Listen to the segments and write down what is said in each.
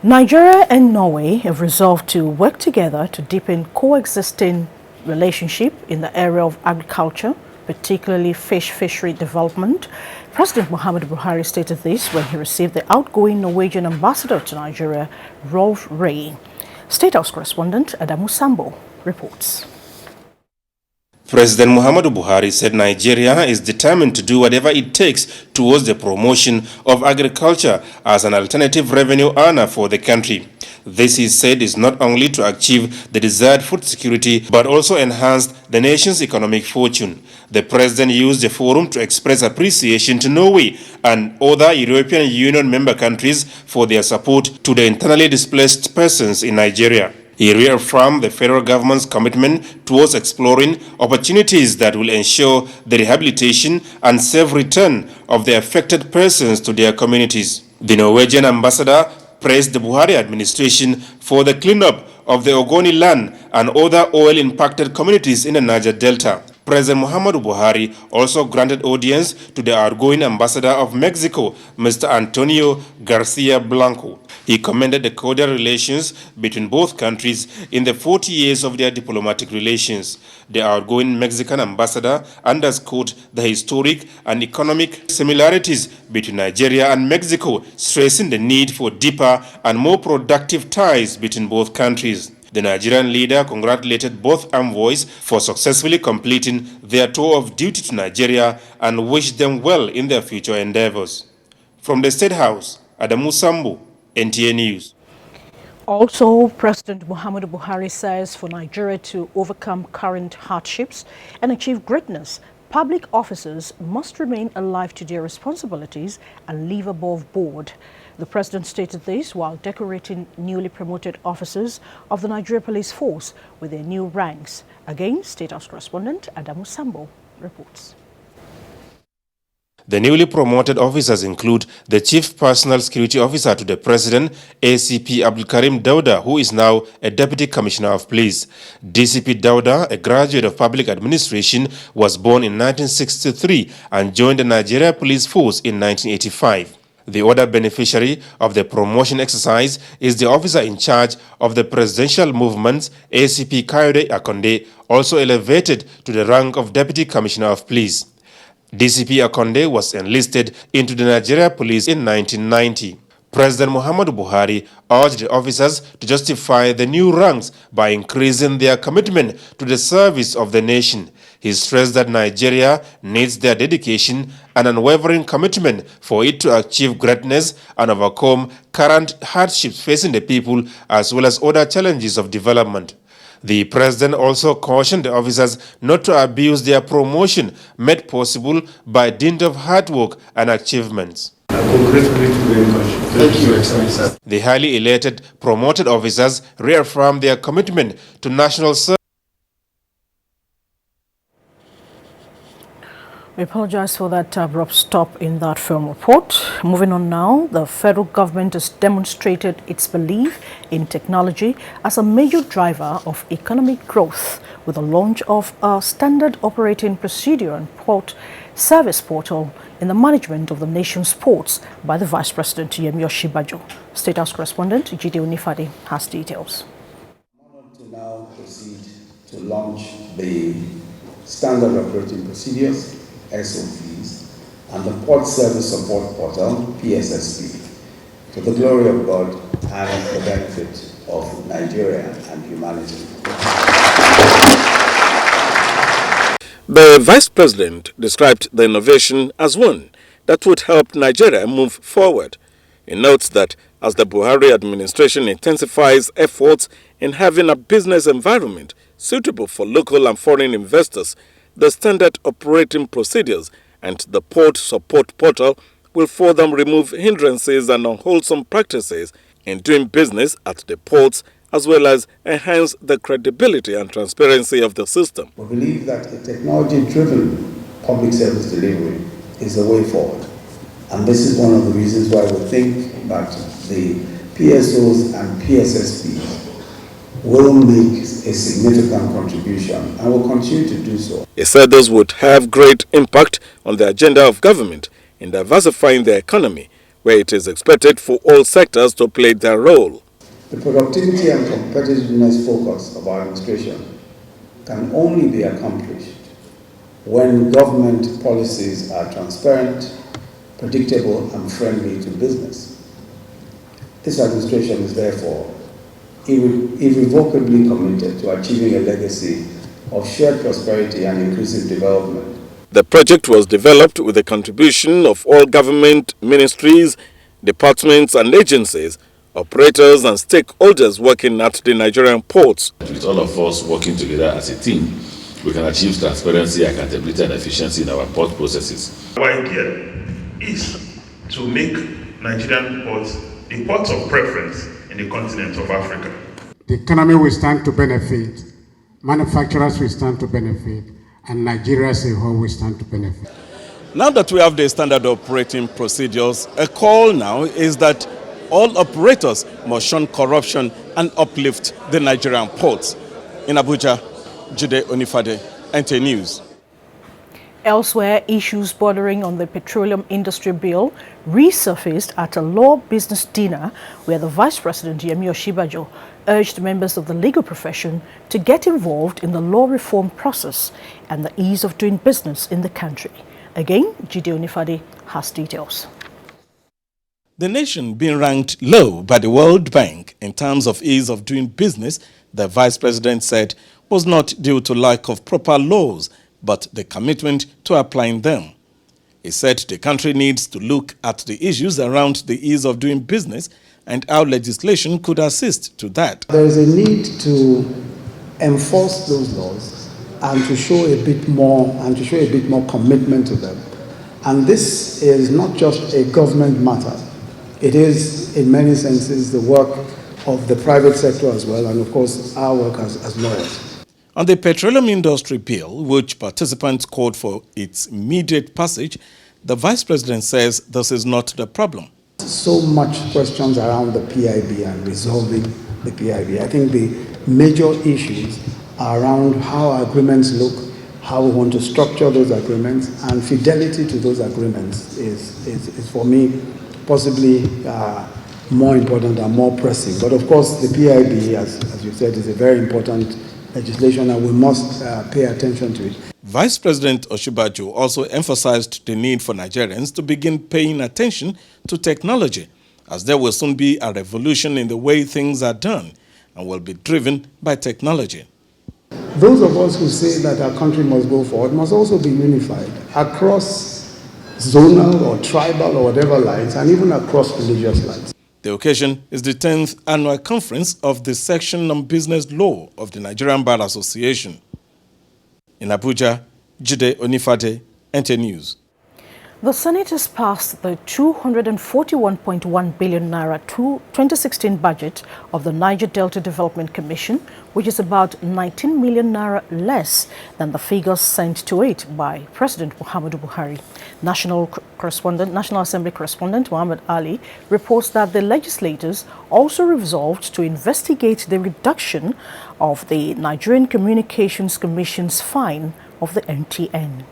Nigeria and Norway have resolved to work together to deepen coexisting relationship in the area of agriculture, particularly fishery development. President Muhammadu Buhari stated this when he received the outgoing Norwegian ambassador to Nigeria, Rolf Ray. State House correspondent Adamu Sambo reports. President Muhammadu Buhari said Nigeria is determined to do whatever it takes towards the promotion of agriculture as an alternative revenue earner for the country. This, he said, is not only to achieve the desired food security but also enhance the nation's economic fortune. The president used the forum to express appreciation to Norway and other European Union member countries for their support to the internally displaced persons in Nigeria. He reaffirmed the federal government's commitment towards exploring opportunities that will ensure the rehabilitation and safe return of the affected persons to their communities. The Norwegian ambassador praised the Buhari administration for the cleanup of the Ogoni land and other oil-impacted communities in the Niger Delta. President Muhammadu Buhari also granted audience to the outgoing ambassador of Mexico, Mr. Antonio Garcia Blanco. He commended the cordial relations between both countries in the 40 years of their diplomatic relations. The outgoing Mexican ambassador underscored the historic and economic similarities between Nigeria and Mexico, stressing the need for deeper and more productive ties between both countries. The Nigerian leader congratulated both envoys for successfully completing their tour of duty to Nigeria and wished them well in their future endeavors. From the State House, Adamu Sambu, NTA News. Also, President Muhammadu Buhari says for Nigeria to overcome current hardships and achieve greatness, public officers must remain alive to their responsibilities and live above board. The president stated this while decorating newly promoted officers of the Nigeria Police Force with their new ranks. Again, State House correspondent Adamu Sambo reports. The newly promoted officers include the Chief Personal Security Officer to the President, ACP Abdulkarim Dauda, who is now a Deputy Commissioner of Police. DCP Dauda, a graduate of Public Administration, was born in 1963 and joined the Nigeria Police Force in 1985. The other beneficiary of the promotion exercise is the officer in charge of the presidential movements, ACP Kayode Akonde, also elevated to the rank of Deputy Commissioner of Police. DCP Akonde was enlisted into the Nigeria Police in 1990. President Muhammadu Buhari urged the officers to justify the new ranks by increasing their commitment to the service of the nation. He stressed that Nigeria needs their dedication and unwavering commitment for it to achieve greatness and overcome current hardships facing the people as well as other challenges of development. The president also cautioned the officers not to abuse their promotion made possible by dint of hard work and achievements. Thank you, Excellency. The highly elated promoted officers reaffirmed their commitment to national service. We apologize for that abrupt stop in that film report. Moving on now, the federal government has demonstrated its belief in technology as a major driver of economic growth with the launch of a standard operating procedure and port service portal in the management of the nation's ports by the Vice President Yemi Oshibajo. State House correspondent Jide Onifade has details. I'm honored to now proceed to launch the standard operating procedures, SOPs, and the Port Service Support Portal, PSSP, to the glory of God and the benefit of Nigeria and humanity. The Vice President described the innovation as one that would help Nigeria move forward. He notes that as the Buhari administration intensifies efforts in having a business environment suitable for local and foreign investors, the standard operating procedures and the port support portal will further remove hindrances and unwholesome practices in doing business at the ports, as well as enhance the credibility and transparency of the system. We believe that a technology-driven public service delivery is the way forward. And this is one of the reasons why we think that the PSOs and PSSPs will make a significant contribution and will continue to do so. He said this would have great impact on the agenda of government in diversifying the economy where it is expected for all sectors to play their role. The productivity and competitiveness focus of our administration can only be accomplished when government policies are transparent, predictable, and friendly to business. This administration is therefore irrevocably committed to achieving a legacy of shared prosperity and inclusive development. The project was developed with the contribution of all government ministries, departments and agencies, operators and stakeholders working at the Nigerian ports. With all of us working together as a team, we can achieve transparency, accountability and efficiency in our port processes. Our idea is to make Nigerian ports the ports of preference in the continent of Africa. The economy will stand to benefit, manufacturers will stand to benefit, and Nigeria as a whole will stand to benefit. Now that we have the standard operating procedures, a call now is that all operators must shun corruption and uplift the Nigerian ports. In Abuja, Jide Onifade, NTA News. Elsewhere, issues bordering on the petroleum industry bill resurfaced at a law business dinner where the Vice President Yemi Osinbajo urged members of the legal profession to get involved in the law reform process and the ease of doing business in the country. Again, Jide Onifade has details. The nation being ranked low by the World Bank in terms of ease of doing business, the Vice President said was not due to lack of proper laws, but the commitment to applying them. He said the country needs to look at the issues around the ease of doing business and how legislation could assist to that. There is a need to enforce those laws and to show a bit more commitment to them. And this is not just a government matter. It is, in many senses, the work of the private sector as well, and of course our work as lawyers. On the petroleum industry bill, which participants called for its immediate passage, the Vice President says this is not the problem. So much questions around the PIB and resolving the PIB. I think the major issues are around how our agreements look, how we want to structure those agreements, and fidelity to those agreements is for me possibly more important and more pressing. But of course the PIB, as you said, is a very important legislation and we must pay attention to it. Vice President Osinbajo also emphasized the need for Nigerians to begin paying attention to technology, as there will soon be a revolution in the way things are done and will be driven by technology. Those of us who say that our country must go forward must also be unified across zonal or tribal or whatever lines, and even across religious lines. The occasion is the 10th annual conference of the Section on Business Law of the Nigerian Bar Association. In Abuja, Jide Onifade, NTA News. The Senate has passed the 241.1 billion naira 2016 budget of the Niger Delta Development Commission, which is about 19 million naira less than the figures sent to it by President Muhammadu Buhari. National Assembly correspondent Muhammad Ali reports that the legislators also resolved to investigate the reduction of the Nigerian Communications Commission's fine of the NTN.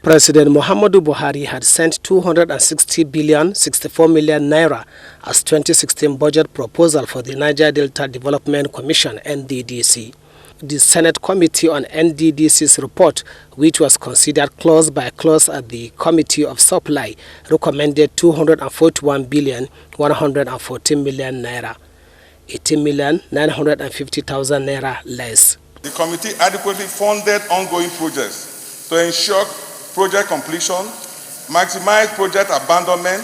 President Muhammadu Buhari had sent 260 billion 64 million naira as 2016 budget proposal for the Niger Delta Development Commission (NDDC). The Senate Committee on NDDC's report, which was considered clause by clause at the Committee of Supply, recommended 241 billion 114 million naira, 18,950,000 naira less. The committee adequately funded ongoing projects to ensure project completion, maximize project abandonment,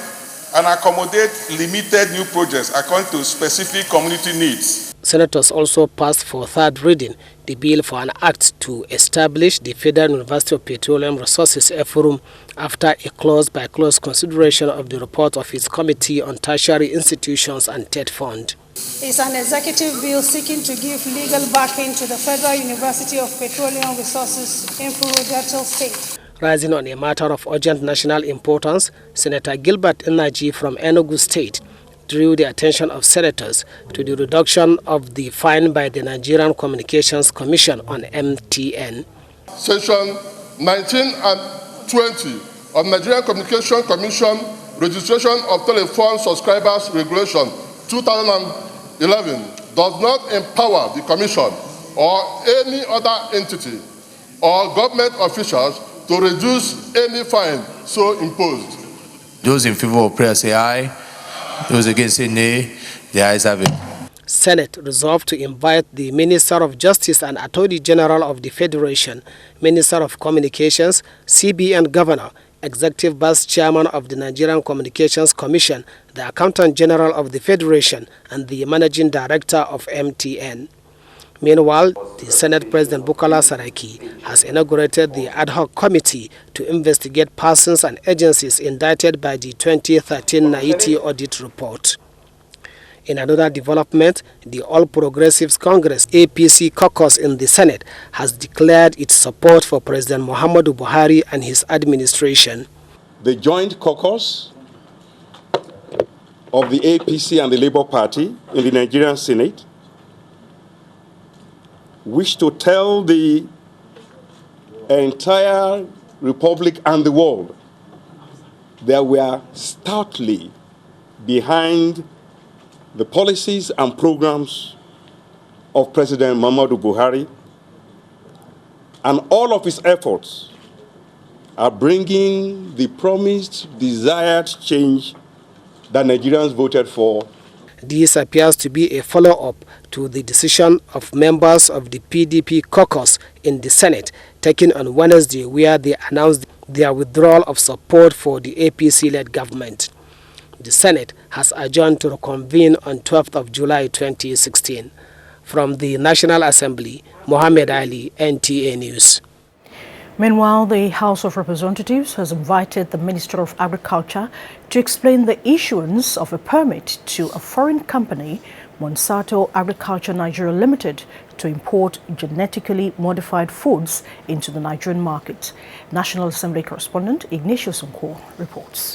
and accommodate limited new projects according to specific community needs. Senators also passed for third reading the bill for an act to establish the Federal University of Petroleum Resources (FURUM) after a clause-by-clause consideration of the report of its Committee on Tertiary Institutions and TED Fund. It's an executive bill seeking to give legal backing to the Federal University of Petroleum Resources in Delta State. Rising on a matter of urgent national importance, Senator Gilbert Enaji from Enugu State drew the attention of senators to the reduction of the fine by the Nigerian Communications Commission on MTN. Section 19 and 20 of Nigerian Communication Commission Registration of Telephone Subscribers Regulation 2011 does not empower the Commission or any other entity or government officials to reduce any fine so imposed. Those in favor of prayer say aye. Those against say nay. The ayes have it. Senate resolved to invite the Minister of Justice and Attorney General of the Federation, Minister of Communications, CBN Governor, Executive Vice Chairman of the Nigerian Communications Commission, the Accountant General of the Federation, and the Managing Director of MTN. Meanwhile, the Senate President Bukola Saraki has inaugurated the ad hoc committee to investigate persons and agencies indicted by the 2013 Naiti audit report. In another development, the All Progressives Congress APC caucus in the Senate has declared its support for President Muhammadu Buhari and his administration. The joint caucus of the APC and the Labour Party in the Nigerian Senate wish to tell the entire Republic and the world that we are stoutly behind the policies and programs of President Muhammadu Buhari, and all of his efforts are bringing the promised, desired change that Nigerians voted for. This appears to be a follow-up to the decision of members of the PDP caucus in the Senate taken on Wednesday, where they announced their withdrawal of support for the APC-led government. The Senate has adjourned to reconvene on 12th of July 2016. From the National Assembly, Mohammed Ali, NTA News. Meanwhile, the House of Representatives has invited the Minister of Agriculture to explain the issuance of a permit to a foreign company, Monsanto Agriculture Nigeria Limited, to import genetically modified foods into the Nigerian market. National Assembly correspondent Ignatius Nko reports.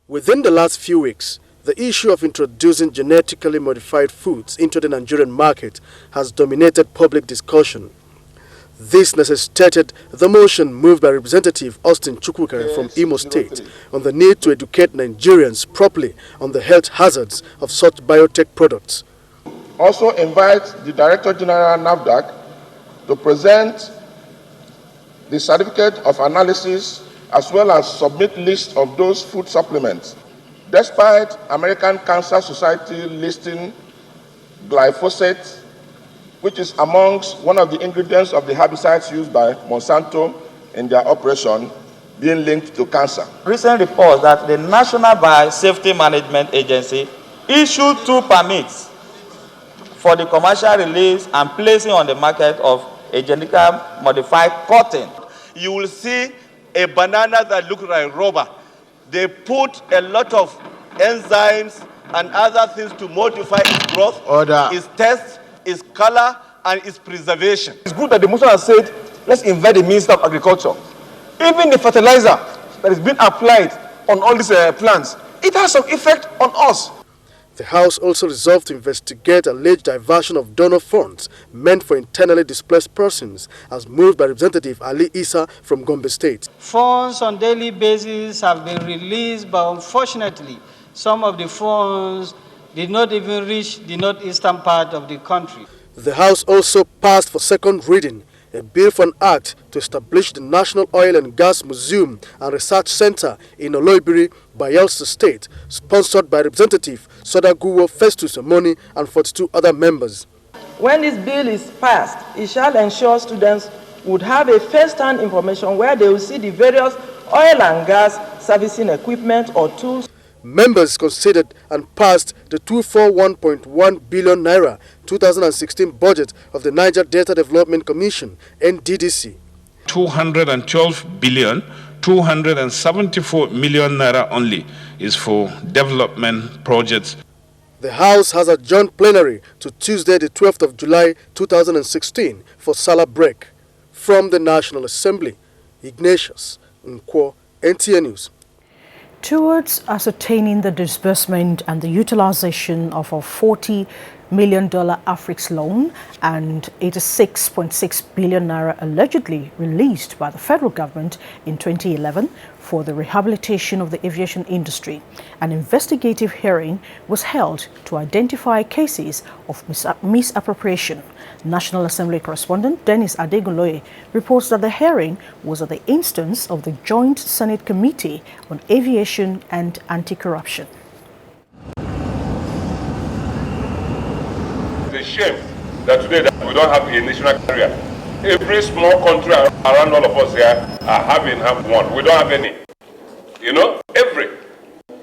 Within the last few weeks, the issue of introducing genetically modified foods into the Nigerian market has dominated public discussion. This necessitated the motion moved by Representative Austin Chukwukere from Imo State on the need to educate Nigerians properly on the health hazards of such biotech products. Also invite the Director General NAFDAC to present the certificate of analysis as well as submit list of those food supplements. Despite American Cancer Society listing glyphosate, which is amongst one of the ingredients of the herbicides used by Monsanto in their operation, being linked to cancer. Recent reports that the National Biosafety Management Agency issued 2 permits for the commercial release and placing on the market of a genetically modified cotton. You will see a banana that looks like rubber. They put a lot of enzymes and other things to modify its growth, its taste, its color, and its preservation. It's good that the motion has said, let's invite the Minister of Agriculture. Even the fertilizer that is being applied on all these plants, it has some effect on us. The House also resolved to investigate alleged diversion of donor funds meant for internally displaced persons, as moved by Representative Ali Issa from Gombe State. Funds on daily basis have been released, but unfortunately, some of the funds did not even reach the northeastern part of the country. The House also passed for second reading a bill for an act to establish the National Oil and Gas Museum and Research Center in Oloibiri, Bayelsa State, sponsored by Representative Sodaguwo Festus Omoni and 42 other members. When this bill is passed, it shall ensure students would have a first-hand information where they will see the various oil and gas servicing equipment or tools. Members considered and passed the 241.1 billion naira 2016 budget of the Niger Delta Development Commission, NDDC. 212 billion 274 million naira only is for development projects. The House has adjourned plenary to Tuesday, the 12th of July 2016 for Salah break. From the National Assembly, Ignatius Nko, NTA News. Towards ascertaining the disbursement and the utilization of a $40 million Afrix loan and 86.6 billion naira allegedly released by the federal government in 2011 for the rehabilitation of the aviation industry. An investigative hearing was held to identify cases of misappropriation. National Assembly correspondent Dennis Adegunloye reports that the hearing was at the instance of the Joint Senate Committee on Aviation and Anti-Corruption. It's a shame that today that we don't have a national carrier. Every small country around all of us here have one. We don't have any. You know,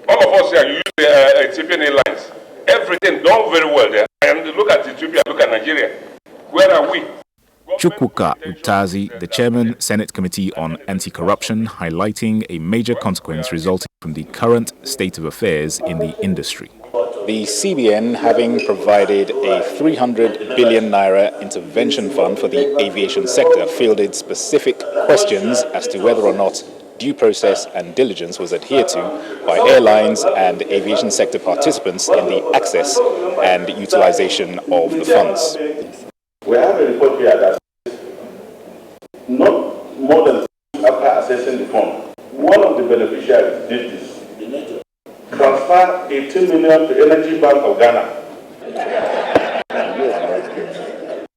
all of us here, you use the Ethiopian Airlines. Everything done very well there. And look at Ethiopia, look at Nigeria. Where are we? Chukwuka Utazi, the chairman, Senate Committee on Anti-Corruption, highlighting a major consequence resulting from the current state of affairs in the industry. The CBN, having provided a 300 billion naira intervention fund for the aviation sector, fielded specific questions as to whether or not due process and diligence was adhered to by airlines and aviation sector participants in the access and utilization of the funds. We have a report here that not more than after assessing the fund, one of the beneficiaries did this. Transfer 18 million to Energy Bank of Ghana.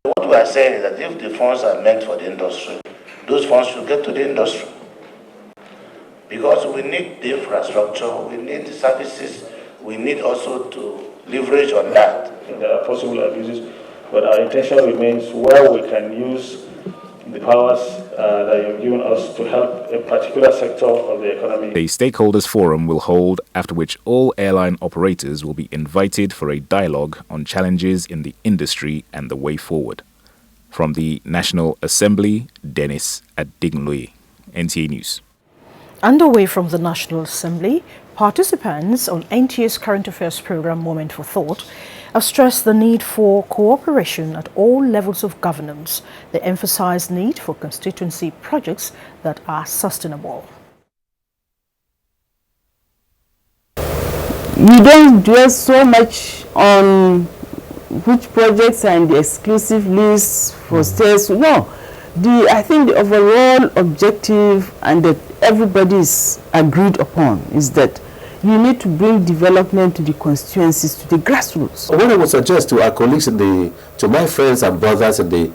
What we are saying is that if the funds are meant for the industry, those funds should get to the industry. Because we need the infrastructure, we need the services, we need also to leverage on that. There are possible abuses, but our intention remains where we can use the powers that you've given us to help a particular sector of the economy. A stakeholders forum will hold, after which all airline operators will be invited for a dialogue on challenges in the industry and the way forward. From the National Assembly, Dennis Adegunloye, NTA News. Underway from the National Assembly, participants on NTA's current affairs program Moment for Thought have stressed the need for cooperation at all levels of governance. They emphasized need for constituency projects that are sustainable. We don't dwell so much on which projects are in the exclusive list for states. No, I think the overall objective and that everybody is agreed upon is that you need to bring development to the constituencies, to the grassroots. What I would suggest to our colleagues to my friends and brothers in the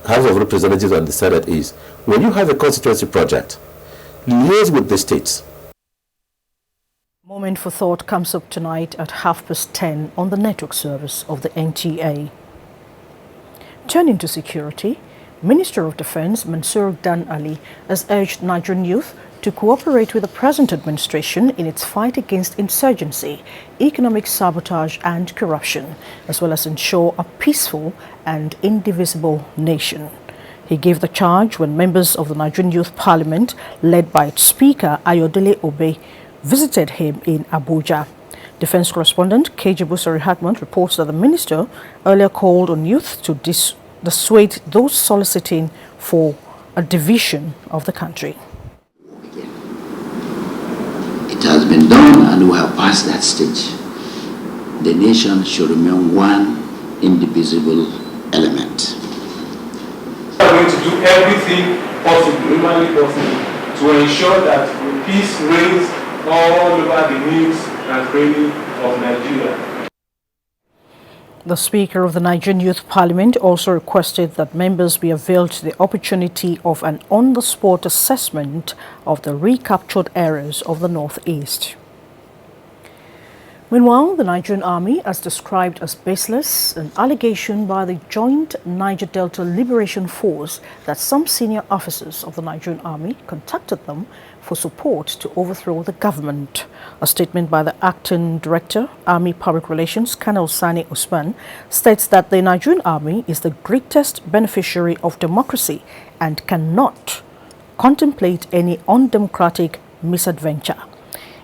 House of Representatives and the Senate is, when you have a constituency project, liaise with the states. Moment for Thought comes up tonight at 10:30 on the network service of the NTA. Turning to security, Minister of Defense Mansour Dan Ali has urged Nigerian youth to cooperate with the present administration in its fight against insurgency, economic sabotage and corruption, as well as ensure a peaceful and indivisible nation. He gave the charge when members of the Nigerian Youth Parliament, led by its Speaker Ayodele Obe, visited him in Abuja. Defense correspondent KJ Busari Hatman reports that the minister earlier called on youth to dissuade those soliciting for a division of the country. It has been done and we have passed that stage. The nation should remain one indivisible element. We are going to do everything possible, humanly possible, to ensure that peace reigns all over the news and training of Nigeria. The Speaker of the Nigerian Youth Parliament also requested that members be availed to the opportunity of an on-the-spot assessment of the recaptured areas of the Northeast. Meanwhile, the Nigerian Army has described as baseless an allegation by the Joint Niger Delta Liberation Force that some senior officers of the Nigerian Army contacted them for support to overthrow the government. A statement by the Acting Director, Army Public Relations, Colonel Sani Usman, states that the Nigerian Army is the greatest beneficiary of democracy and cannot contemplate any undemocratic misadventure.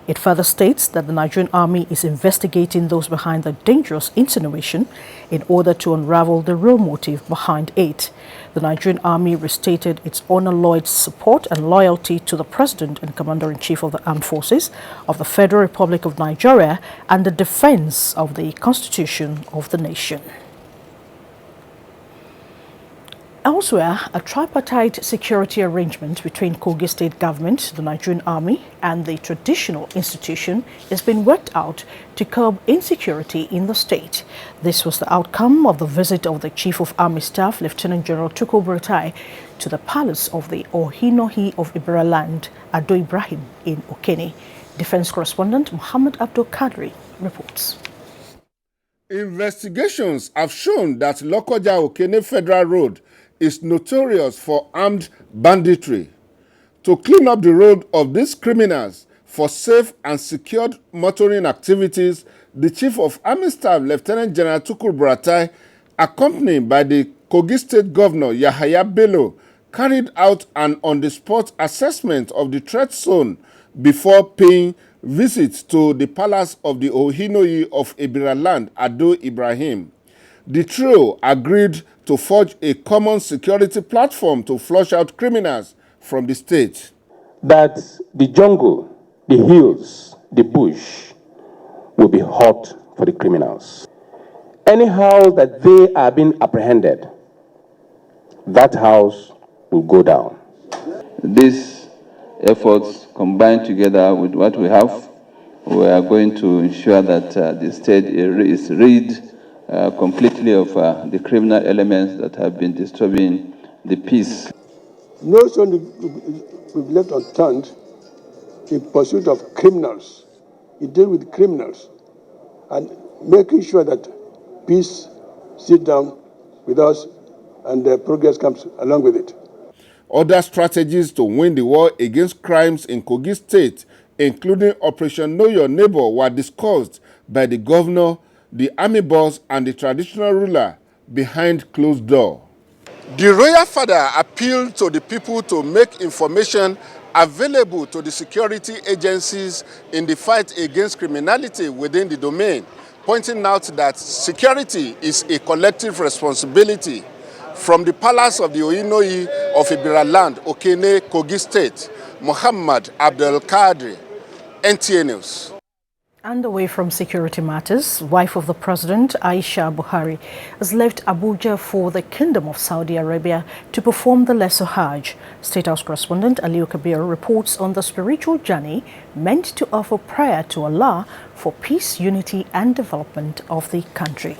It further states that the Nigerian Army is investigating those behind the dangerous insinuation in order to unravel the real motive behind it. The Nigerian Army restated its unalloyed support and loyalty to the President and Commander-in-Chief of the Armed Forces of the Federal Republic of Nigeria and the defense of the Constitution of the nation. Elsewhere, a tripartite security arrangement between Kogi State Government, the Nigerian Army, and the traditional institution is being worked out to curb insecurity in the state. This was the outcome of the visit of the Chief of Army Staff, Lieutenant General Tukur Buratai, to the palace of the Ohinohi of Ibera Land, Ado Ibrahim, in Okene. Defense correspondent Muhammad Abdul Kadri reports. Investigations have shown that Lokoja Okene Federal Road is notorious for armed banditry. To clean up the road of these criminals for safe and secured motoring activities, the Chief of Army Staff, Lieutenant General Tukur Buratai, accompanied by the Kogi State Governor Yahaya Bello, carried out an on-the-spot assessment of the threat zone before paying visits to the palace of the Ohinoyi of Ibera Land, Ado Ibrahim. The trio agreed to forge a common security platform to flush out criminals from the state. That the jungle, the hills, the bush will be hot for the criminals. Any house that they are being apprehended, that house will go down. These efforts combined together with what we have, we are going to ensure that the state is rid completely of the criminal elements that have been disturbing the peace. No stone will be left unturned in pursuit of criminals. You deal with criminals and making sure that peace sits down with us and progress comes along with it. Other strategies to win the war against crimes in Kogi State, including Operation Know Your Neighbor, were discussed by the governor, the army boss, and the traditional ruler behind closed door. The royal father appealed to the people to make information available to the security agencies in the fight against criminality within the domain, pointing out that security is a collective responsibility. From the palace of the Ohinoyi of Ibera Land, Okene, Kogi State, Muhammad Abdul Kadri, NTA News. And away from security matters, wife of the president, Aisha Buhari, has left Abuja for the Kingdom of Saudi Arabia to perform the Lesser Hajj. State House correspondent Aliyu Kabir reports on the spiritual journey meant to offer prayer to Allah for peace, unity and development of the country.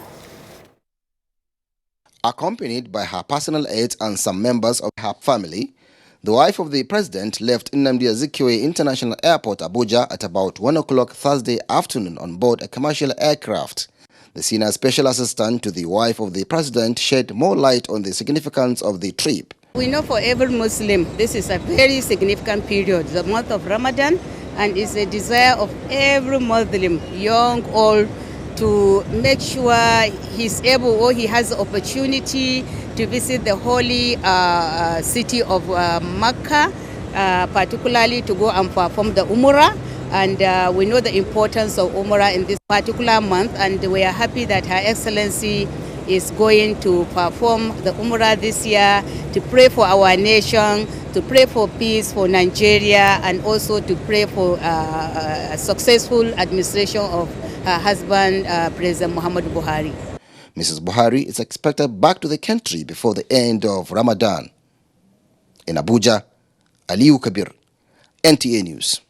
Accompanied by her personal aides and some members of her family, the wife of the president left Nnamdi Azikiwe International Airport, Abuja, at about 1 o'clock Thursday afternoon on board a commercial aircraft. The senior special assistant to the wife of the president shed more light on the significance of the trip. We know for every Muslim, this is a very significant period, the month of Ramadan, and it's a desire of every Muslim, young, old, to make sure he's able or he has the opportunity to visit the holy city of Mecca, particularly to go and perform the Umrah. And we know the importance of Umrah in this particular month, and we are happy that Her Excellency is going to perform the Umrah this year to pray for our nation, to pray for peace for Nigeria, and also to pray for a successful administration of her husband, President Muhammadu Buhari. Mrs. Buhari is expected back to the country before the end of Ramadan. In Abuja, Aliyu Kabir, NTA News.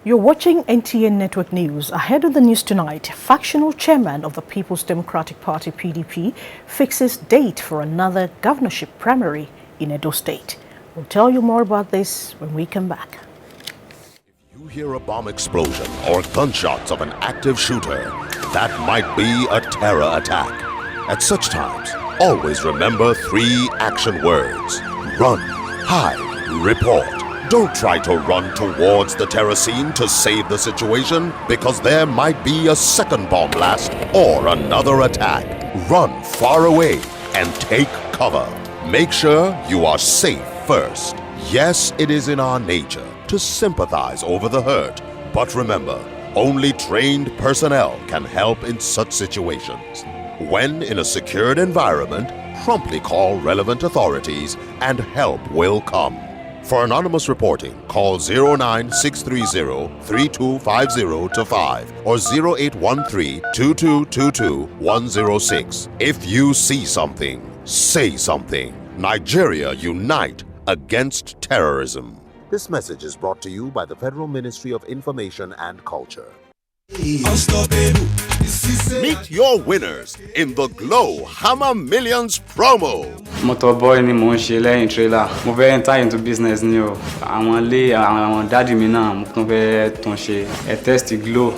You're watching NTA Network News. Ahead of the news tonight, factional chairman of the People's Democratic Party, PDP, fixes date for another governorship primary in Edo State. We'll tell you more about this when we come back. If you hear a bomb explosion or gunshots of an active shooter, that might be a terror attack. At such times, always remember 3 action words: run, hide, report. Don't try to run towards the terror scene to save the situation, because there might be a second bomb blast or another attack. Run far away and take cover. Make sure you are safe first. Yes, it is in our nature to sympathize over the hurt, but remember, only trained personnel can help in such situations. When in a secured environment, promptly call relevant authorities and help will come. For anonymous reporting, call 09630-3250-5 or 0813-2222-106. If you see something, say something. Nigeria, unite against terrorism. This message is brought to you by the Federal Ministry of Information and Culture. Meet your winners in the Glow Hammer Millions promo. Motorboy ni mo ń ṣe lẹ́yìn trailer. Mo fẹ́ enter into business ni o. Àwọn daddy mi náà mo tún fẹ́ tún ṣe. Ẹ test Glow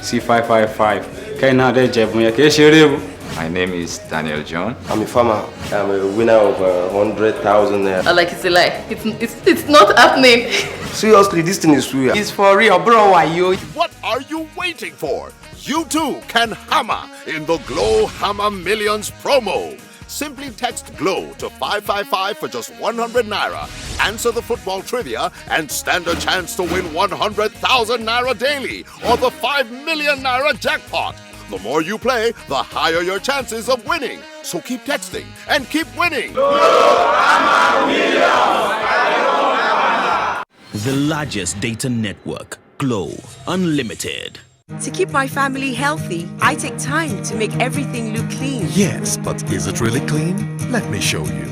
C555. Kẹ́yìn náà dẹ̀ jẹ̀bùn yẹn kì í ṣeré o. My name is Daniel John. I'm a farmer. I'm a winner of 100,000 naira. Like it's a lie. It's not happening. Seriously, this thing is real. It's for real, bro. Why you? What are you waiting for? You too can hammer in the Glow Hammer Millions promo. Simply text GLOW to 555 for just 100 naira. Answer the football trivia and stand a chance to win 100,000 naira daily or the 5 million naira jackpot. The more you play, the higher your chances of winning. So keep texting and keep winning. The largest data network, Glow Unlimited. To keep my family healthy, I take time to make everything look clean. Yes, but is it really clean? Let me show you.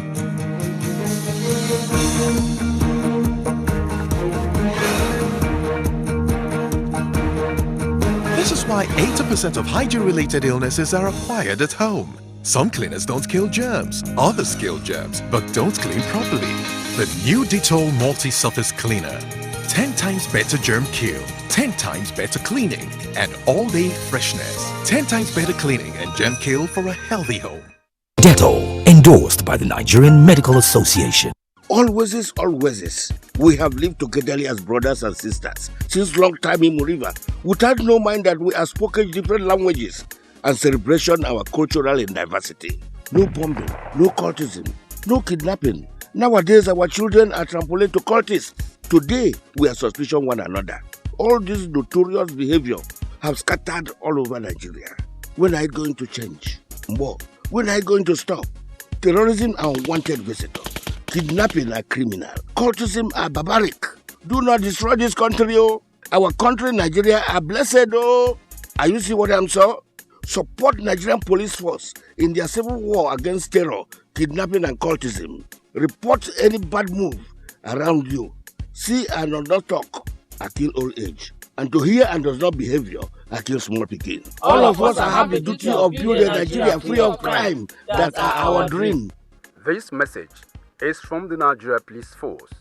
This is why 80% of hygiene-related illnesses are acquired at home. Some cleaners don't kill germs, others kill germs, but don't clean properly. The new Dettol Multi-Surface Cleaner. 10 times better germ kill, 10 times better cleaning, and all-day freshness. 10 times better cleaning and germ kill for a healthy home. Dettol, endorsed by the Nigerian Medical Association. Always, we have lived together as brothers and sisters since long time in Muriva, without no mind that we have spoken different languages and celebration our cultural and diversity. No bombing, no cultism, no kidnapping. Nowadays, our children are trampoline to cultists. Today, we are suspicion one another. All this notorious behavior have scattered all over Nigeria. When are you going to change? More. When are you going to stop? Terrorism are unwanted visitors. Kidnapping are criminal. Cultism are barbaric. Do not destroy this country, oh. Our country, Nigeria, are blessed, oh. Are you see what I'm saying? Support Nigerian police force in their civil war against terror, kidnapping and cultism. Report any bad move around you. See and does not talk, I kill old age. And to hear and does not behavior, I kill small picking. All of us have the duty of building Nigeria free of crime. That are our dream. This message is from the Nigeria Police Force.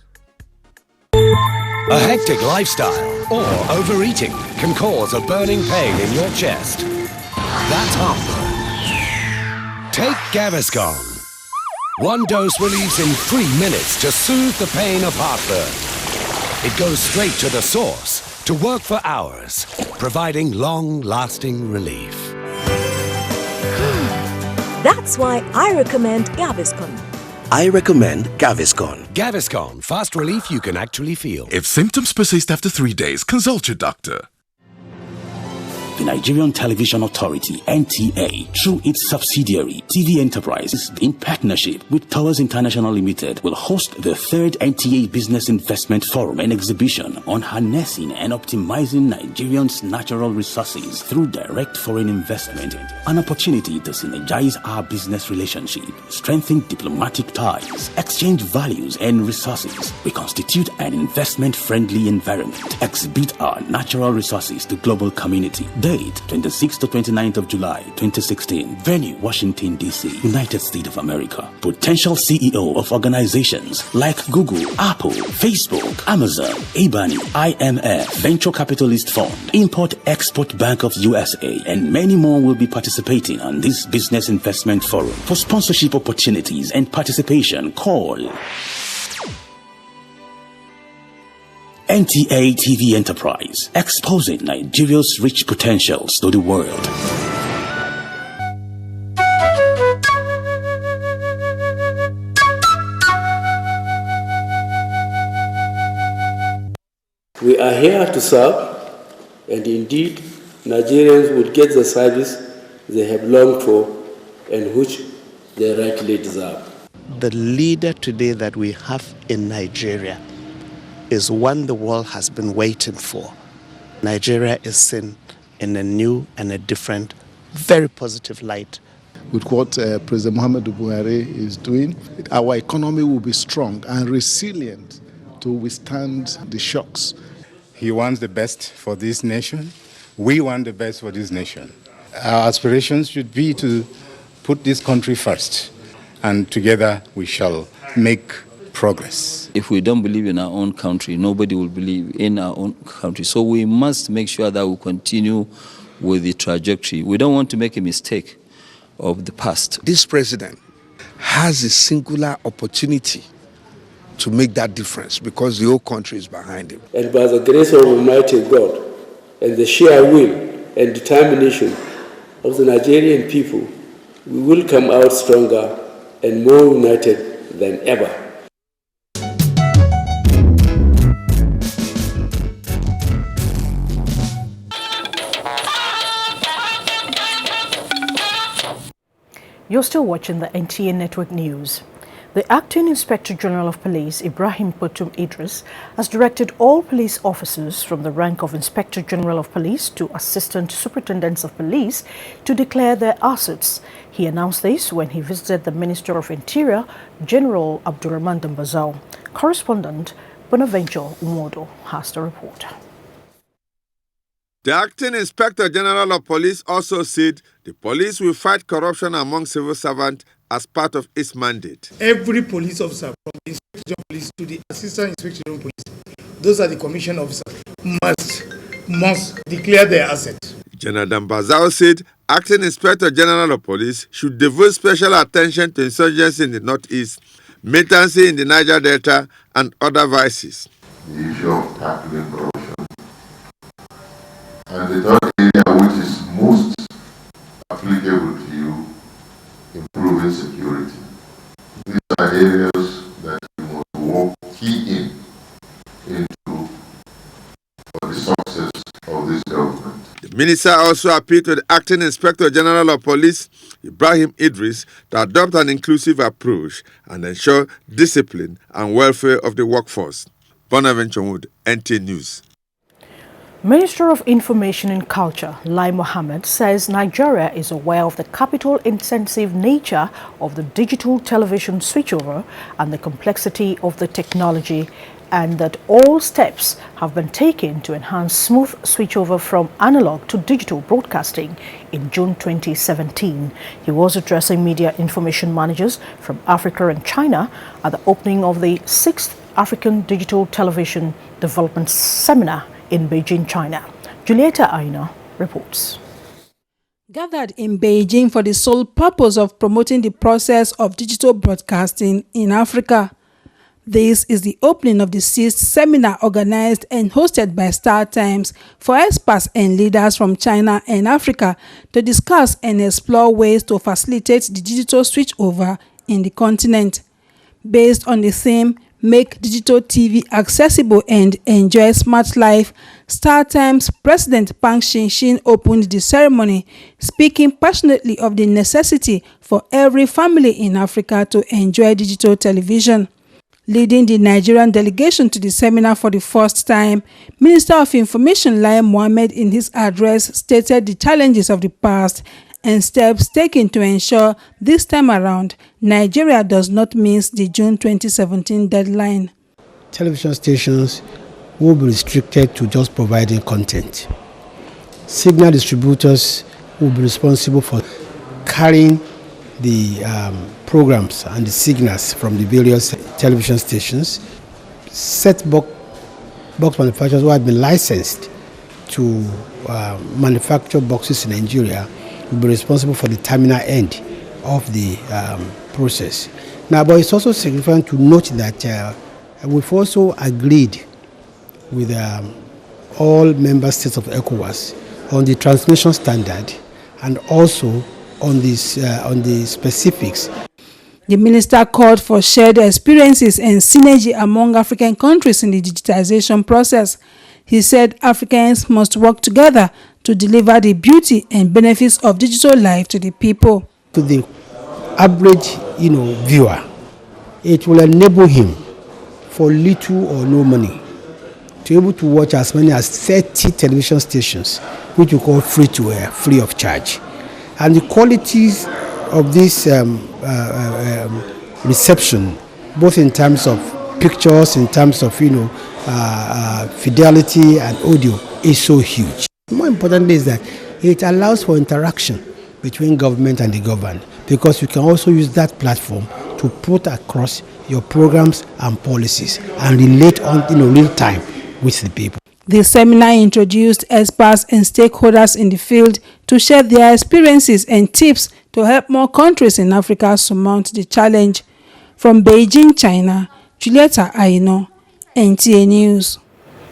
A hectic lifestyle or overeating can cause a burning pain in your chest. That's heartburn. Take Gaviscon. One dose relieves in 3 minutes to soothe the pain of heartburn. It goes straight to the source to work for hours, providing long-lasting relief. That's why I recommend Gaviscon. I recommend Gaviscon. Gaviscon, fast relief you can actually feel. If symptoms persist after 3 days, consult your doctor. The Nigerian Television Authority, NTA, through its subsidiary, TV Enterprises, in partnership with Towers International Limited, will host the 3rd NTA Business Investment Forum and Exhibition on harnessing and optimizing Nigerians' natural resources through direct foreign investment, an opportunity to synergize our business relationship, strengthen diplomatic ties, exchange values and resources. We constitute an investment-friendly environment, exhibit our natural resources to global community. Date 26th to 29th of July 2016. Venue Washington DC, United States of America. Potential CEO of organizations like Google, Apple, Facebook, Amazon, Ebony, IMF, Venture Capitalist Fund, Import Export Bank of USA, and many more will be participating on this business investment forum. For sponsorship opportunities and participation, call NTA TV Enterprise, exposing Nigeria's rich potentials to the world. We are here to serve, and indeed, Nigerians would get the service they have longed for and which they rightly deserve. The leader today that we have in Nigeria is one the world has been waiting for. Nigeria is seen in a new and a different, very positive light with what President Muhammadu Buhari is doing. Our economy will be strong and resilient to withstand the shocks. He wants the best for this nation. We want the best for this nation. Our aspirations should be to put this country first, and together we shall make progress. If we don't believe in our own country, nobody will believe in our own country. So we must make sure that we continue with the trajectory. We don't want to make a mistake of the past. This president has a singular opportunity to make that difference because the whole country is behind him. And by the grace of Almighty God and the sheer will and determination of the Nigerian people, we will come out stronger and more united than ever. You're still watching the NTA Network News. The Acting Inspector General of Police, Ibrahim Potum Idris, has directed all police officers from the rank of Inspector General of Police to Assistant Superintendents of Police to declare their assets. He announced this when he visited the Minister of Interior, General Abdulrahman Dambazao. Correspondent Bonaventure Umodo has the report. The Acting Inspector General of Police also said the police will fight corruption among civil servants as part of its mandate. Every police officer, from the Inspector General of Police to the Assistant Inspector General of Police, those are the commission officers, must declare their assets. General Dambazao said Acting Inspector General of Police should devote special attention to insurgency in the Northeast, militancy in the Niger Delta, and other vices. The issue of tackling corruption. And the third area which is most applicable to you, improving security. These are areas that you must work key into for the success of this government. The minister also appealed to the Acting Inspector General of Police, Ibrahim Idris, to adopt an inclusive approach and ensure discipline and welfare of the workforce. Bonaventure Wood, NTA News. Minister of Information and Culture, Lai Mohammed, says Nigeria is aware of the capital-intensive nature of the digital television switchover and the complexity of the technology, and that all steps have been taken to enhance smooth switchover from analog to digital broadcasting in June 2017. He was addressing media information managers from Africa and China at the opening of the 6th African Digital Television Development Seminar in Beijing, China. Julieta Aina reports. Gathered in Beijing for the sole purpose of promoting the process of digital broadcasting in Africa. This is the opening of the 6th seminar organized and hosted by Star Times for experts and leaders from China and Africa to discuss and explore ways to facilitate the digital switchover in the continent. Based on the theme, Make Digital TV Accessible and Enjoy Smart Life, Star Times President Pang Xinshin opened the ceremony, speaking passionately of the necessity for every family in Africa to enjoy digital television. Leading the Nigerian delegation to the seminar for the first time, Minister of Information Lai Mohammed in his address stated the challenges of the past and steps taken to ensure this time around Nigeria does not miss the June 2017 deadline. Television stations will be restricted to just providing content. Signal distributors will be responsible for carrying the programs and the signals from the various television stations. Set-box manufacturers who have been licensed to manufacture boxes in Nigeria will be responsible for the terminal end of the process. Now, but it's also significant to note that we've also agreed with all member states of ECOWAS on the transmission standard and also on the specifics. The minister called for shared experiences and synergy among African countries in the digitization process. He said Africans must work together to deliver the beauty and benefits of digital life to the people. To the average, viewer, it will enable him for little or no money to be able to watch as many as 30 television stations, which we call free to air, free of charge. And the qualities of this reception, both in terms of pictures, in terms of fidelity and audio, is so huge. More importantly is that it allows for interaction between government and the governed, because you can also use that platform to put across your programs and policies and relate on real time with the people. The seminar introduced experts and stakeholders in the field to share their experiences and tips to help more countries in Africa surmount the challenge. From Beijing, China, Julieta Aino, NTA News.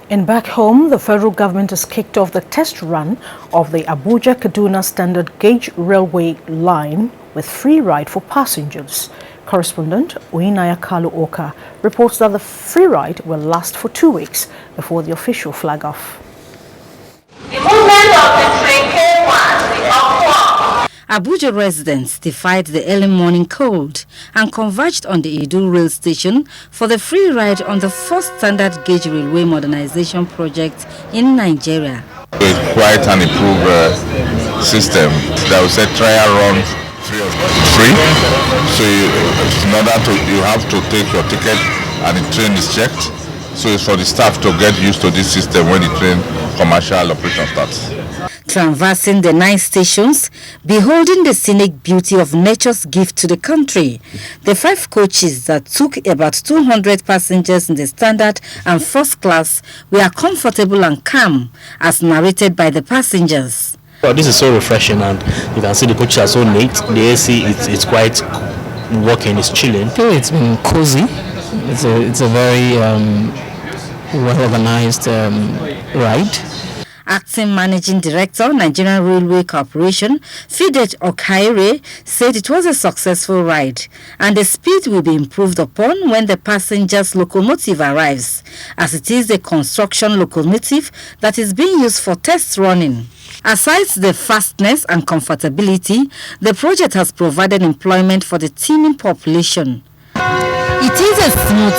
And back home, the federal government has kicked off the test run of the Abuja-Kaduna standard gauge railway line with free ride for passengers. Correspondent Oinaya Kalu Oka reports that the free ride will last for 2 weeks before the official flag off. The movement of the train K1 Abuja residents defied the early morning cold and converged on the Idu rail station for the free ride on the first standard gauge railway modernization project in Nigeria. It's quite an improved system that will say trial run free. So you have to take your ticket and the train is checked. So it's for the staff to get used to this system when the train commercial operation starts. Traversing the 9 stations, beholding the scenic beauty of nature's gift to the country, the 5 coaches that took about 200 passengers in the standard and first class were comfortable and calm, as narrated by the passengers. Well, this is so refreshing, and you can see the coaches are so neat. The AC it's quite working, it's chilling. It's been cozy. It's a very well organized ride. Acting Managing Director, Nigerian Railway Corporation, Fidet Okaire, said it was a successful ride and the speed will be improved upon when the passenger's locomotive arrives, as it is the construction locomotive that is being used for test running. Aside the fastness and comfortability, the project has provided employment for the teeming population. It is a smooth,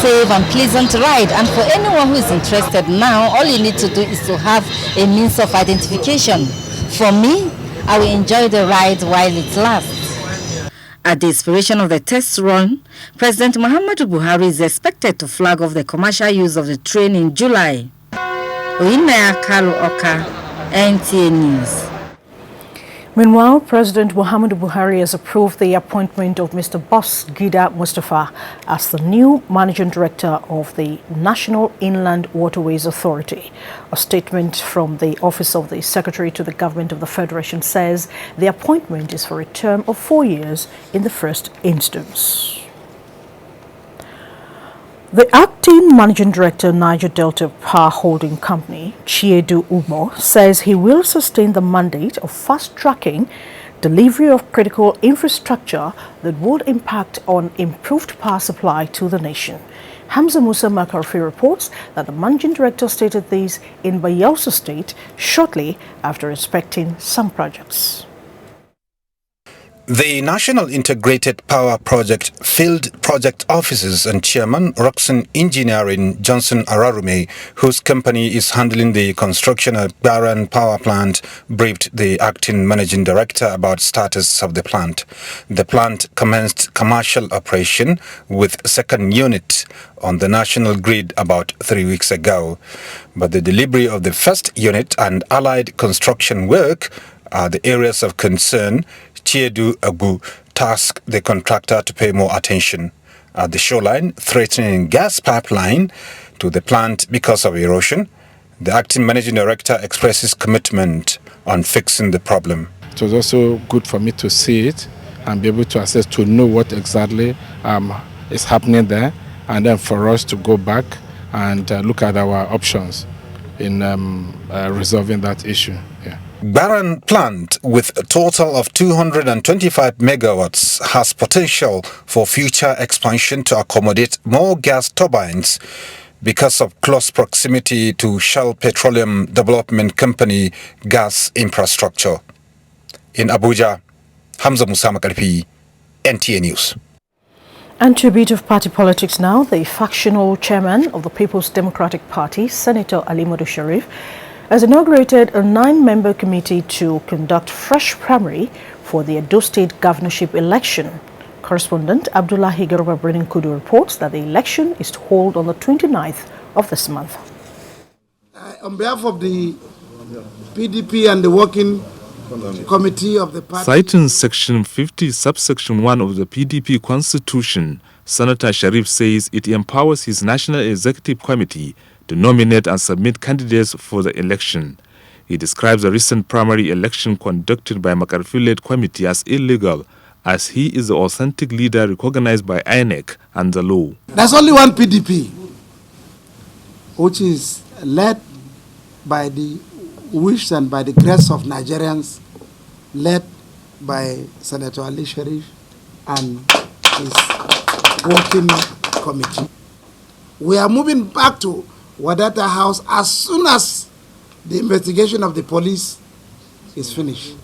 safe and pleasant ride, and for anyone who is interested now, all you need to do is to have a means of identification. For me, I will enjoy the ride while it lasts. At the inspiration of the test run, President Muhammadu Buhari is expected to flag off the commercial use of the train in July. Oinaya Kalu Oka, NTA News. Meanwhile, President Muhammadu Buhari has approved the appointment of Mr. Boss Gida Mustafa as the new Managing Director of the National Inland Waterways Authority. A statement from the Office of the Secretary to the Government of the Federation says the appointment is for a term of 4 years in the first instance. The acting Managing Director, Niger Delta Power Holding Company, Chiedu Umo, says he will sustain the mandate of fast-tracking delivery of critical infrastructure that would impact on improved power supply to the nation. Hamza Musa Makarfi reports that the Managing Director stated this in Bayelsa State shortly after inspecting some projects. The National Integrated Power Project Field Project Officers and Chairman, Roxon Engineering Johnson Ararume, whose company is handling the construction of Baran Power Plant, briefed the acting managing director about status of the plant. The plant commenced commercial operation with second unit on the national grid about 3 weeks ago. But the delivery of the first unit and allied construction work are the areas of concern. Chiedu Agu tasked the contractor to pay more attention at the shoreline, threatening gas pipeline to the plant because of erosion. The acting managing director expresses commitment on fixing the problem. It was also good for me to see it and be able to assess, to know what exactly is happening there, and then for us to go back and look at our options in resolving that issue. Yeah. Baran plant, with a total of 225 megawatts, has potential for future expansion to accommodate more gas turbines because of close proximity to Shell Petroleum Development Company gas infrastructure. In Abuja, Hamza Musa Makarfi, NTA News. And to a bit of party politics now, the factional chairman of the People's Democratic Party, Senator Ali Modu Sharif, has inaugurated a 9-member committee to conduct fresh primary for the Edo State governorship election. Correspondent Abdullahi Garba reports that the election is to hold on the 29th of this month. On behalf of the PDP and the working committee of the party. Citing Section 50, subsection 1 of the PDP Constitution, Senator Sharif says it empowers his National Executive Committee to nominate and submit candidates for the election. He describes the recent primary election conducted by Makarfi-led committee as illegal, as he is the authentic leader recognized by INEC and the law. There's only one PDP, which is led by the wish and by the grace of Nigerians, led by Senator Ali Sharif and his working committee. We are moving back to Wadata House as soon as the investigation of the police is finished.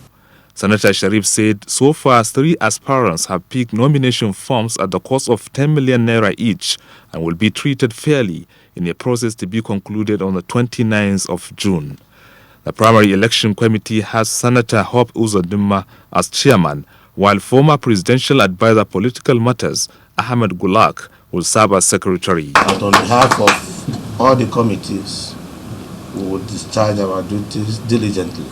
Senator Sharif said so far 3 aspirants have picked nomination forms at the cost of 10 million naira each and will be treated fairly in a process to be concluded on the 29th of June. The primary election committee has Senator Hope Uzodinma as chairman, while former presidential advisor political matters Ahmed Gulak will serve as secretary. And on behalf of all the committees, we will discharge our duties diligently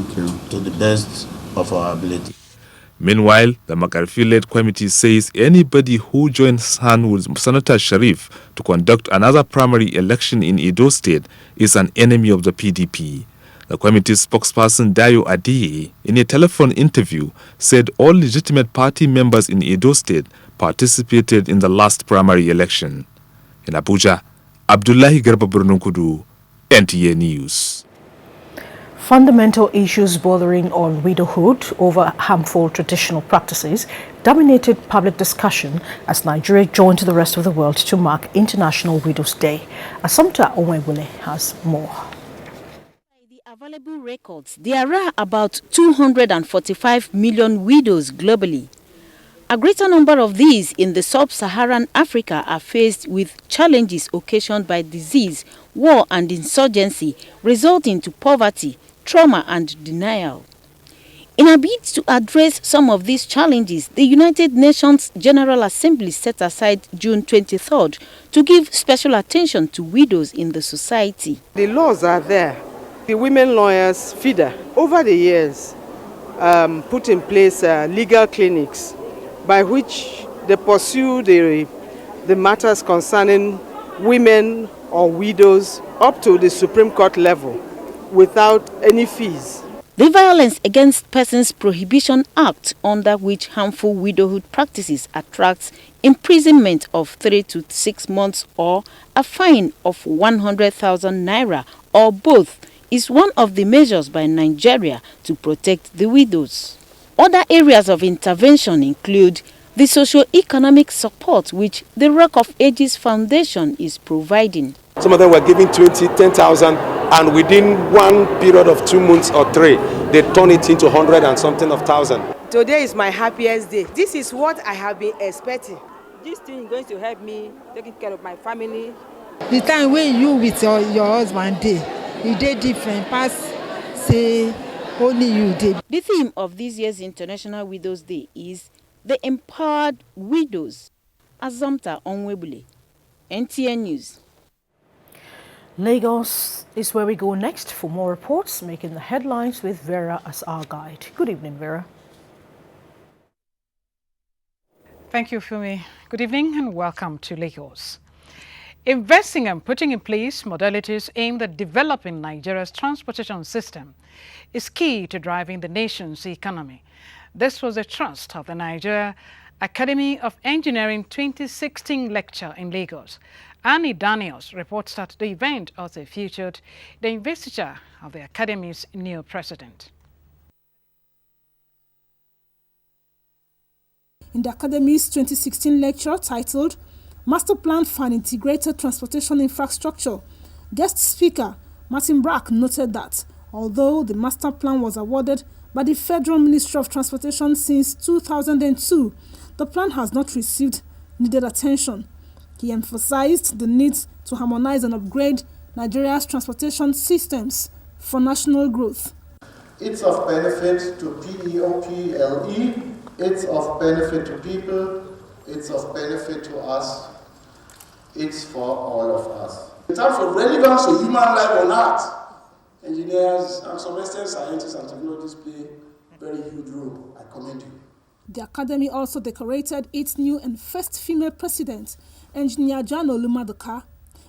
to the best of our ability. Meanwhile, the Makarfi-led committee says anybody who joins hands with Senator Sharif to conduct another primary election in Edo State is an enemy of the PDP. The committee's spokesperson Dayo Adiye, in a telephone interview, said all legitimate party members in Edo State participated in the last primary election. In Abuja, Abdullahi Garba Burnukudu, NTA News. Fundamental issues bordering on widowhood over harmful traditional practices dominated public discussion as Nigeria joined the rest of the world to mark International Widows' Day. Assumpta Onwebule has more. Available records, there are about 245 million widows globally. A greater number of these in the sub-Saharan Africa are faced with challenges occasioned by disease, war and insurgency, resulting to poverty, trauma and denial. In a bid to address some of these challenges, the United Nations General Assembly set aside June 23rd to give special attention to widows in the society. The laws are there. The women lawyers, FIDA, over the years, put in place legal clinics by which they pursue the matters concerning women or widows up to the Supreme Court level without any fees. The Violence Against Persons Prohibition Act, under which harmful widowhood practices attracts imprisonment of 3 to 6 months or a fine of 100,000 naira or both, is one of the measures by Nigeria to protect the widows. Other areas of intervention include the socio-economic support which the Rock of Ages Foundation is providing. Some of them were giving 10,000 and within one period of 2 months or 3, they turn it into 100 and something of thousand. Today is my happiest day. This is what I have been expecting. This thing is going to help me taking care of my family. The time when you with your husband day, you did different past say only you did. The theme of this year's International Widows' Day is the Empowered Widows. Assumpta Onwebule, NTA News. Lagos is where we go next for more reports, making the headlines with Vera as our guide. Good evening, Vera. Thank you, Fumi. Good evening and welcome to Lagos. Investing and putting in place modalities aimed at developing Nigeria's transportation system is key to driving the nation's economy. This was the thrust of the Nigeria Academy of Engineering 2016 lecture in Lagos. Annie Daniels reports that the event also featured the investiture of the Academy's new president. In the Academy's 2016 lecture titled Master Plan for an Integrated Transportation Infrastructure, guest speaker Martin Brack noted that although the master plan was awarded by the Federal Ministry of Transportation since 2002, the plan has not received needed attention. He emphasized the need to harmonize and upgrade Nigeria's transportation systems for national growth. It's of benefit to PEOPLE, it's of benefit to people, it's of benefit to us, it's for all of us. In terms of relevance to human life on Earth, engineers and some extent scientists and technologists play a very huge role. I commend you. The Academy also decorated its new and first female president, Engineer Jano Maduka.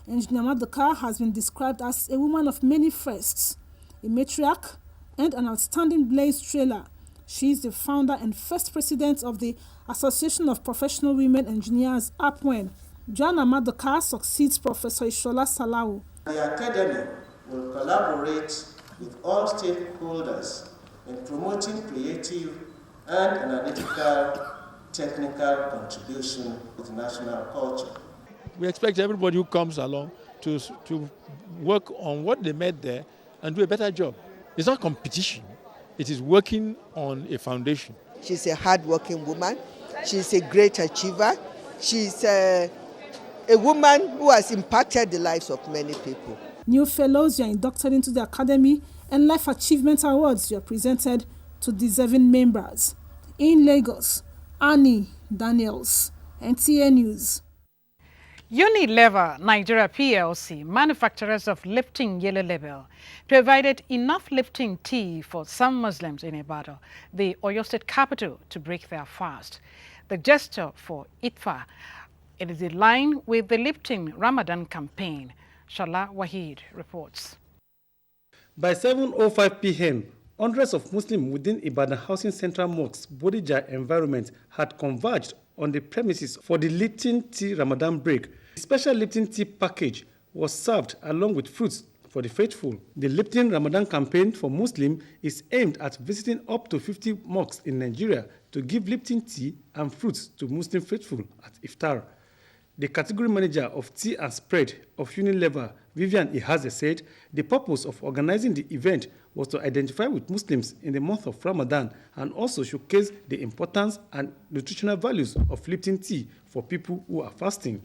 Engineer Maduka has been described as a woman of many firsts, a matriarch, and an outstanding blaze trailer. She is the founder and first president of the Association of Professional Women Engineers, APWEN. Joanna Maduka succeeds Professor Ishola Salau. The Academy will collaborate with all stakeholders in promoting creative and analytical technical contribution to national culture. We expect everybody who comes along to work on what they made there and do a better job. It's not competition. It is working on a foundation. She's a hard-working woman. She's a great achiever. She's a woman who has impacted the lives of many people. New fellows were inducted into the Academy and Life Achievement Awards were presented to deserving members. In Lagos, Annie Daniels, NTA News. Unilever Nigeria PLC, manufacturers of lifting yellow label, provided enough lifting tea for some Muslims in Ibadan, the Oyo State capital, to break their fast. The gesture for Itfa, it is in line with the lifting Ramadan campaign. Shala Wahid reports. By 7:05 p.m., hundreds of Muslims within Ibadan Housing Central Mosque's Bodija environment had converged on the premises for the Lipton Tea Ramadan break. The special Lipton tea package was served along with fruits for the faithful. The Lipton Ramadan campaign for Muslims is aimed at visiting up to 50 mosques in Nigeria to give Lipton tea and fruits to Muslim faithful at Iftar. The category manager of Tea and Spread of Unilever, Vivian Ihaze, said the purpose of organizing the event was to identify with Muslims in the month of Ramadan and also showcase the importance and nutritional values of Lipton tea for people who are fasting.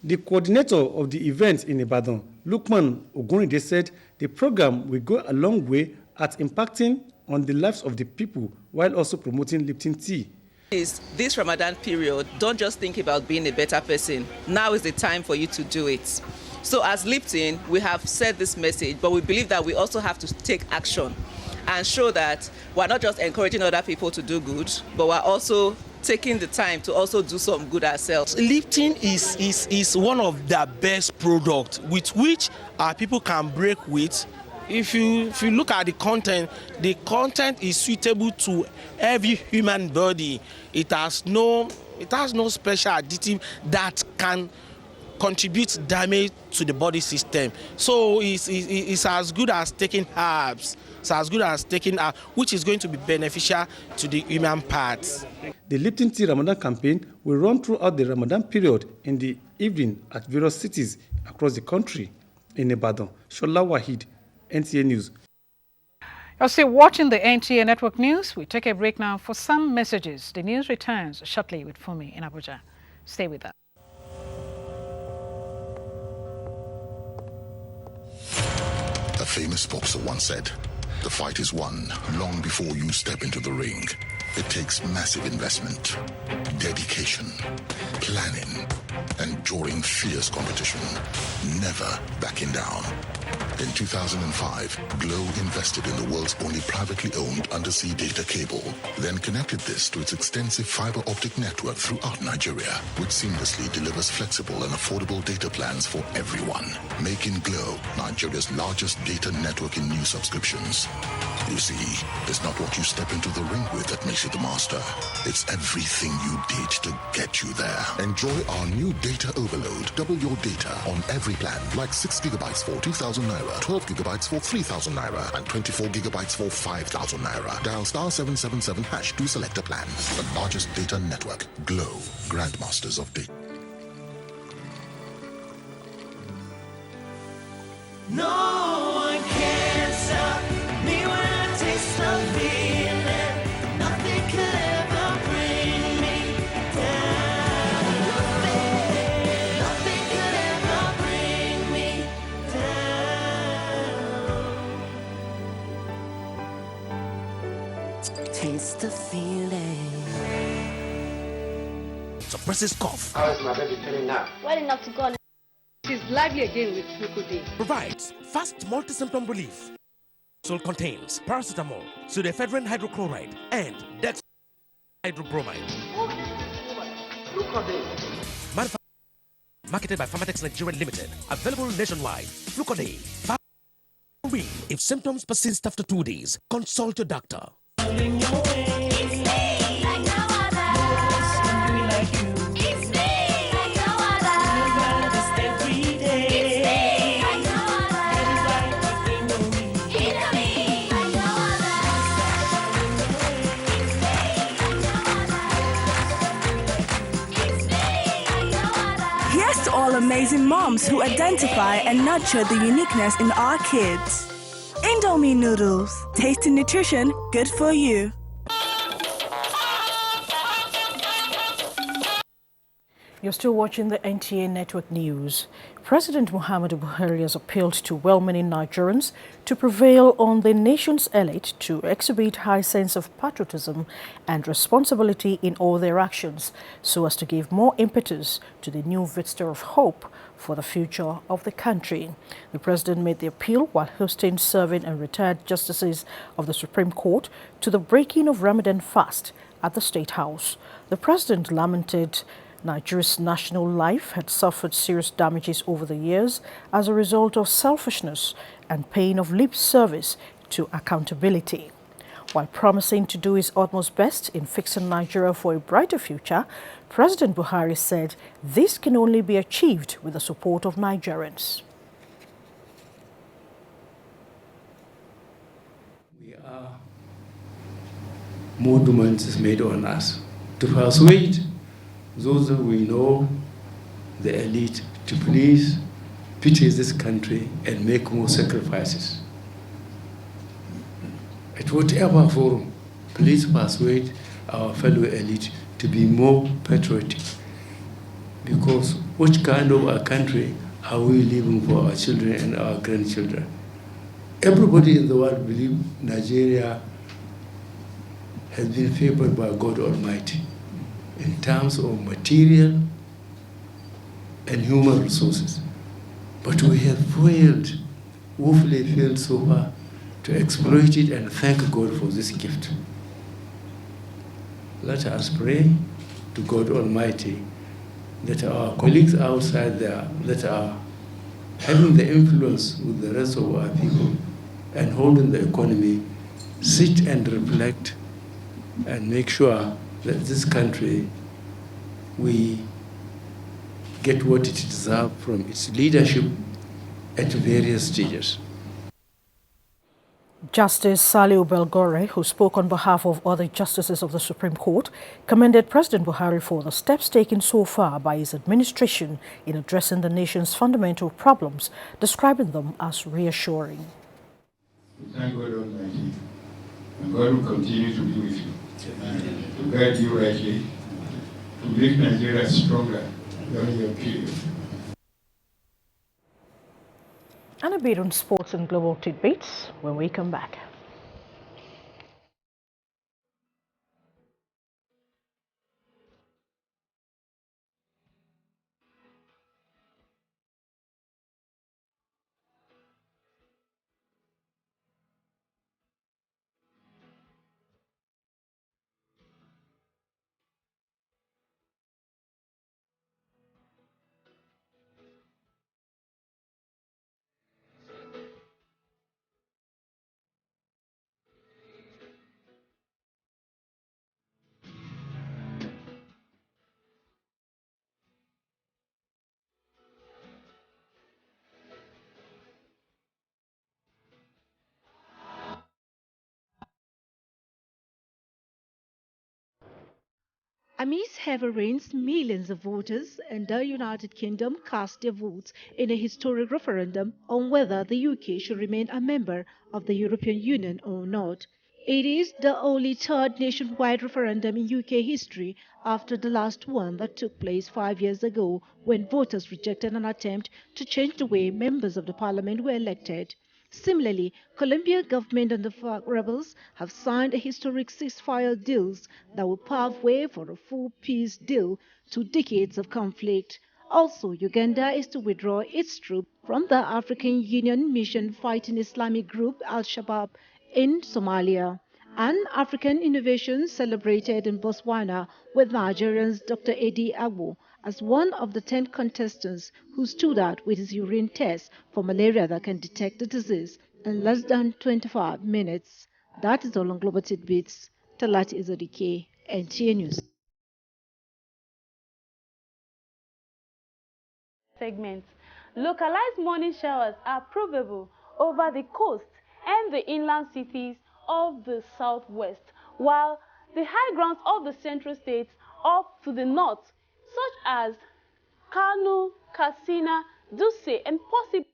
The coordinator of the event in Ibadan, Lukman Ogunride, said the program will go a long way at impacting on the lives of the people while also promoting Lipton tea. This Ramadan period, don't just think about being a better person. Now is the time for you to do it. So as Lipton, we have said this message, but we believe that we also have to take action and show that we're not just encouraging other people to do good, but we're also taking the time to also do some good ourselves. Lipton is one of the best products with which our people can break with. If you look at the content is suitable to every human body. It has no special additive that can contribute damage to the body system. So it's as good as taking herbs. It's as good as taking which is going to be beneficial to the human parts. The Lipton Tea Ramadan campaign will run throughout the Ramadan period in the evening at various cities across the country. In Ibadan, Shola Wahid, NTA News. You're still watching the NTA Network News. We take a break now for some messages. The news returns shortly with Fumi in Abuja. Stay with us. A famous boxer once said, "The fight is won long before you step into the ring." It takes massive investment, dedication, planning, and during fierce competition, never backing down. In 2005, Glow invested in the world's only privately owned undersea data cable, then connected this to its extensive fiber optic network throughout Nigeria, which seamlessly delivers flexible and affordable data plans for everyone, making Glow Nigeria's largest data network in new subscriptions. You see, it's not what you step into the ring with that makes you the master. It's everything you did to get you there. Enjoy our new data overload. Double your data on every plan, like 6 gigabytes for 2,000 naira, 12 gigabytes for 3,000 naira, and 24 gigabytes for 5,000 naira. Dial *777# to select a plan. The largest data network. Glow, Grandmasters of Data. No one can stop me when I taste the feeling. Nothing could ever bring me down. Nothing could ever bring me down. feeling. Suppresses cough. How is my baby feeling now? Well enough to go on. She's lively again with Fluco-D. Provides fast multi-symptom relief. So contains paracetamol, pseudoephedrine hydrochloride, and dexhydrobromide. Fluco-D. Marketed by Pharmatex Nigerian Limited. Available nationwide. Fluco-D. If symptoms persist after 2 days, consult your doctor. Here's to all amazing moms who identify and nurture the uniqueness in our kids. Indomie noodles, tasty nutrition, good for you. You're still watching the NTA Network news. President Muhammadu Buhari has appealed to well-meaning Nigerians to prevail on the nation's elite to exhibit high sense of patriotism and responsibility in all their actions, so as to give more impetus to the new vista of hope for the future of the country. The president made the appeal while hosting serving and retired justices of the Supreme Court to the breaking of Ramadan fast at the State House. The president lamented Nigeria's national life had suffered serious damages over the years as a result of selfishness and paying of lip service to accountability. While promising to do his utmost best in fixing Nigeria for a brighter future, President Buhari said this can only be achieved with the support of Nigerians. More demands is made on us to persuade those that we know, the elite, to please pity this country and make more sacrifices. At whatever forum, please persuade our fellow elite to be more patriotic. Because which kind of a country are we leaving for our children and our grandchildren? Everybody in the world believes Nigeria has been favored by God Almighty in terms of material and human resources. But we have failed, woefully failed so far, to exploit it and thank God for this gift. Let us pray to God Almighty that our colleagues outside there that are having the influence with the rest of our people and holding the economy sit and reflect and make sure that this country, we get what it deserves from its leadership at various stages. Justice Saliu Belgore, who spoke on behalf of other justices of the Supreme Court, commended President Buhari for the steps taken so far by his administration in addressing the nation's fundamental problems, describing them as reassuring. Thank God Almighty, and God will continue to be with you, to guide you rightly, to make Nigeria stronger during your period. And a bit on sports and global tidbits when we come back. Amidst heavy rains, millions of voters in the United Kingdom cast their votes in a historic referendum on whether the UK should remain a member of the European Union or not. It is the only third nationwide referendum in UK history after the last one that took place 5 years ago when voters rejected an attempt to change the way members of the parliament were elected. Similarly, Colombian government and the FARC rebels have signed a historic ceasefire deals that will pave way for a full peace deal to decades of conflict. Also, Uganda is to withdraw its troops from the African Union mission fighting Islamic group Al-Shabaab in Somalia. And African innovation celebrated in Botswana with Nigerian's Dr. Eddie Agbo as one of the 10 contestants who stood out with his urine test for malaria that can detect the disease in less than 25 minutes. That is all on Global Tidbits. Talati Izodike, NTA News. Segments. Localized morning showers are probable over the coast and the inland cities of the southwest, while the high grounds of the central states up to the north, such as Kano, Katsina, Dutse, and possibly